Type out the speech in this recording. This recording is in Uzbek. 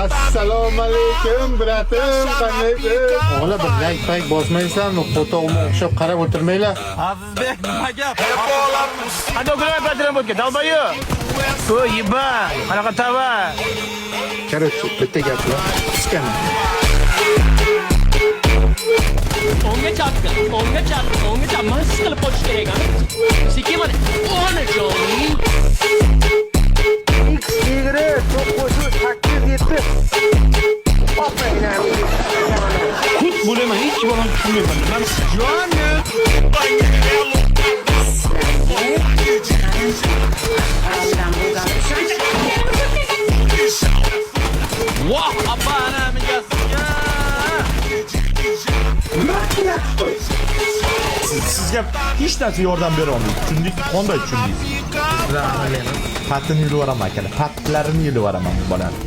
Assalomu alaykum, bratim, qandaysizlar? O'g'li bir like bosmaysizlarmi? Fotoga o'xshab qarab o'tirmanglar. Azizbek, nima gap? Hadi o'g'lim patron bo'lgan, dalbayu. To'y yiba, qanaqa tava? Короче, bitta gaplar. Qisqami? Onga chaqdi. Mas qilib qo'yish kerak a. Sekin mana. O'g'li joyi. X yigri to'qqiz 807. Kut bo'laman, hech bolam tushunmayman. Voh, abba ana migasiga. Sizga hech narsa yordam bera olmaydi. Tushundik? Qanday tushundingiz? Patini yulib oraman akalar. Patlarini yulib oraman bu bolani.